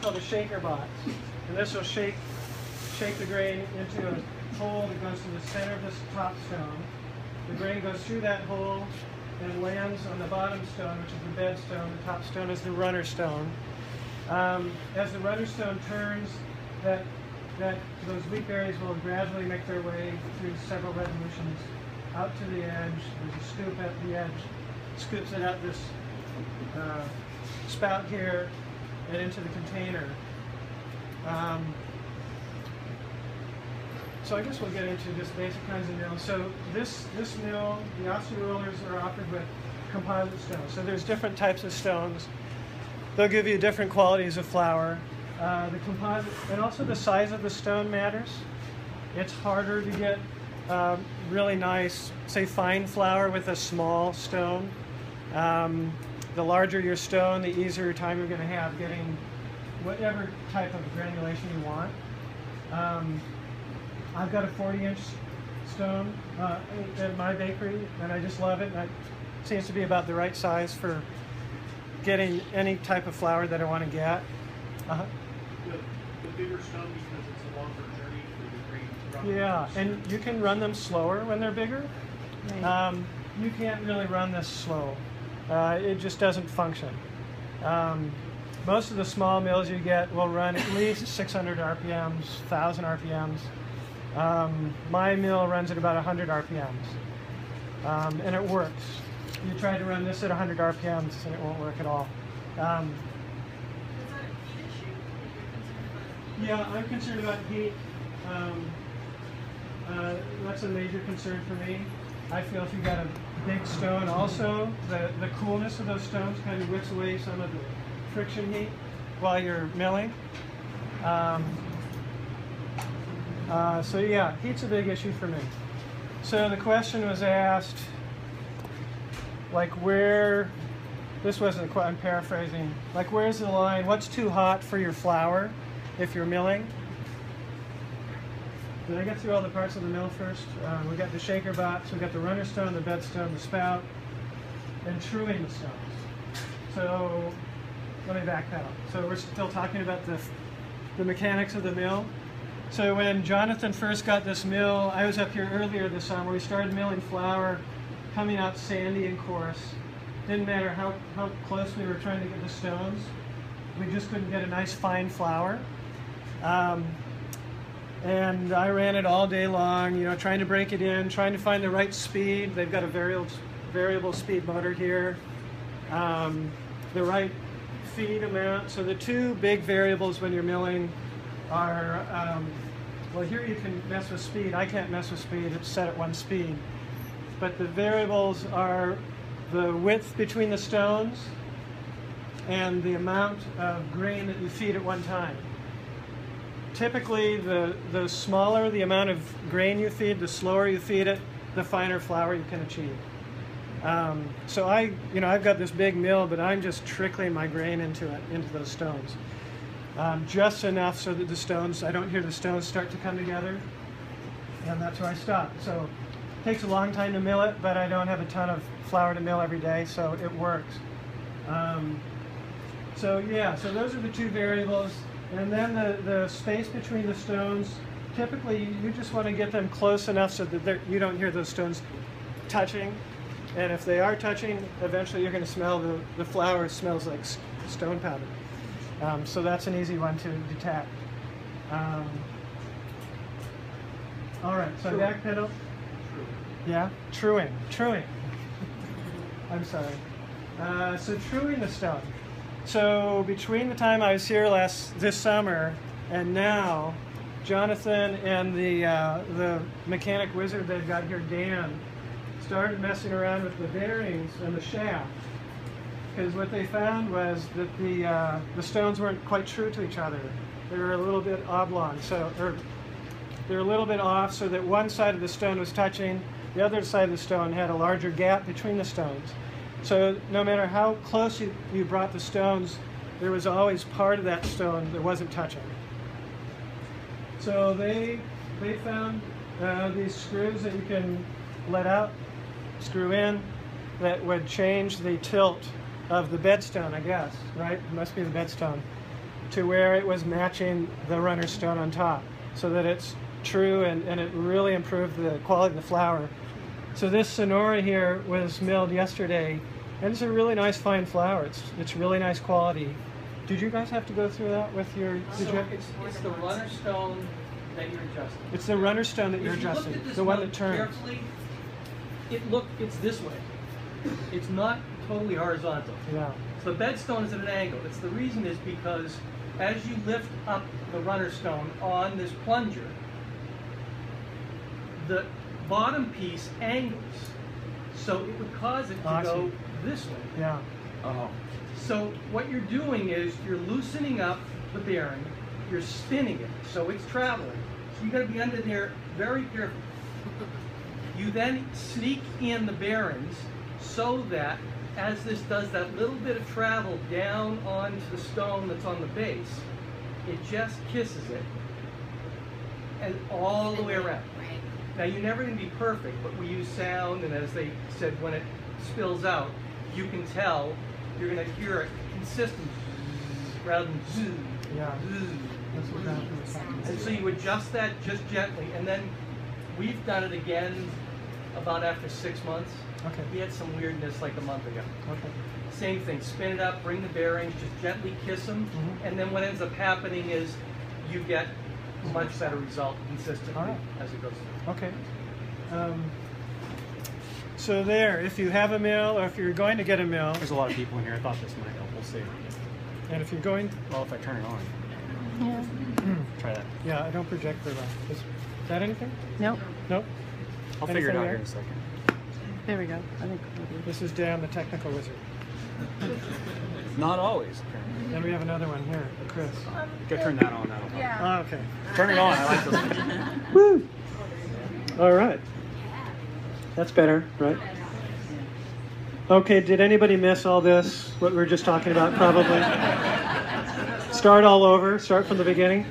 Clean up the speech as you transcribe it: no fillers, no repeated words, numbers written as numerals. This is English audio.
called a shaker box. And this will shake the grain into a hole that goes to the center of this top stone. The grain goes through that hole and lands on the bottom stone, which is the bed stone. The top stone is the runner stone. As the runner stone turns, those wheat berries will gradually make their way through several revolutions out to the edge. There's a scoop at the edge, scoops it out this spout here and into the container. So I guess we'll get into just basic kinds of mills. So this mill, the offset rollers are offered with composite stones. So there's different types of stones. They'll give you different qualities of flour. The composite, and also the size of the stone matters. It's harder to get really nice, say, fine flour with a small stone. The larger your stone, the easier time you're going to have getting whatever type of granulation you want. I've got a 40-inch stone at my bakery, and I just love it. And it seems to be about the right size for getting any type of flour that I want to get. The bigger stone because it's a longer journey for the grain to run. Yeah, and you can run them slower when they're bigger. Right. You can't really run this slow. It just doesn't function. Most of the small mills you get will run at least 600 RPMs, 1,000 RPMs. My mill runs at about 100 RPMs, and it works. You try to run this at 100 RPMs and it won't work at all. Is that a heat issue? Yeah, I'm concerned about heat. That's a major concern for me. I feel if you've got a big stone, also the coolness of those stones kind of whips away some of the friction heat while you're milling. So yeah, heat's a big issue for me. So the question was asked, like where, this wasn't quite, I'm paraphrasing, like where's the line, what's too hot for your flour if you're milling? Did I get through all the parts of the mill first? We got the shaker box, we got the runner stone, the bed stone, the spout, and truing the stones. So let me backpedal. So we're still talking about the mechanics of the mill. So when Jonathan first got this mill, I was up here earlier this summer. We started milling flour, coming out sandy and coarse. Didn't matter how close we were trying to get the stones. We just couldn't get a nice fine flour. And I ran it all day long, you know, trying to break it in, trying to find the right speed. They've got a variable speed motor here. The right feed amount. So the two big variables when you're milling are, well, here you can mess with speed. I can't mess with speed. It's set at one speed. But the variables are the width between the stones and the amount of grain that you feed at one time. Typically, the smaller the amount of grain you feed, the slower you feed it, the finer flour you can achieve. So I've got this big mill, but I'm just trickling my grain into those stones. Just enough so that the stones, I don't hear the stones start to come together, and that's where I stop. So it takes a long time to mill it, but I don't have a ton of flour to mill every day, so it works. So yeah, so those are the two variables. And then the space between the stones, typically you just want to get them close enough so that you don't hear those stones touching. And if they are touching, eventually you're going to smell the flour smells like stone powder. So that's an easy one to detect. All right, so backpedal. Yeah, truing. I'm sorry. So truing the stone. So between the time I was here this summer and now, Jonathan and the mechanic wizard they've got here, Dan, started messing around with the bearings and the shaft. Because what they found was that the stones weren't quite true to each other. They were a little bit oblong, or they're a little bit off, so that one side of the stone was touching, the other side of the stone had a larger gap between the stones. So no matter how close you brought the stones, there was always part of that stone that wasn't touching. So they found these screws that you can let out, screw in, that would change the tilt of the bedstone, I guess, right? It must be the bedstone. to where it was matching the runner stone on top, so that it's true, and it really improved the quality of the flower. So this Sonora here was milled yesterday, and it's a really nice fine flower. It's really nice quality. Did you guys have to go through that with your? It's the runner stone that you're adjusting. It's the runner stone that you're If you looked adjusting, at this the one note that turns. carefully, it's this way. It's not totally horizontal. Yeah. So the bed stone is at an angle. The reason is because as you lift up the runner stone on this plunger, the bottom piece angles. So it would cause it to go this way. Yeah. So what you're doing is you're loosening up the bearing, you're spinning it, so it's traveling. So you got to be under there very careful. You then sneak in the bearings so that as this does that little bit of travel down onto the stone that's on the base, it just kisses it and all the way around. Now you're never going to be perfect, but we use sound, and as they said, when it spills out, you can tell, you're going to hear it consistent rather than zzz. Yeah. Zzz. That's what Jonathan was talking about. And so you adjust that just gently, and then we've done it again about after 6 months. Okay. We had some weirdness like a month ago. Okay. Same thing, spin it up, bring the bearings, just gently kiss them, and then what ends up happening is you get a much better result consistently as it goes through. Okay. So there, if you have a mill, or if you're going to get a mill, There's a lot of people in here. I thought this might help. We'll see. and if you're going, Well, if I turn it on. Yeah. Try that. yeah, I don't project very well. Is that anything? Nope. Nope. I'll figure it out Anything here in a second. There we go. I think we'll do. This is Dan, the technical wizard. Not always, apparently. Then we have another one here, Chris. Go turn that on. That'll help. Yeah. Oh, okay. Turn it on. I like this one. Woo! All right. That's better, right? Okay, did anybody miss all this, what we were just talking about? Probably. Start all over, start from the beginning.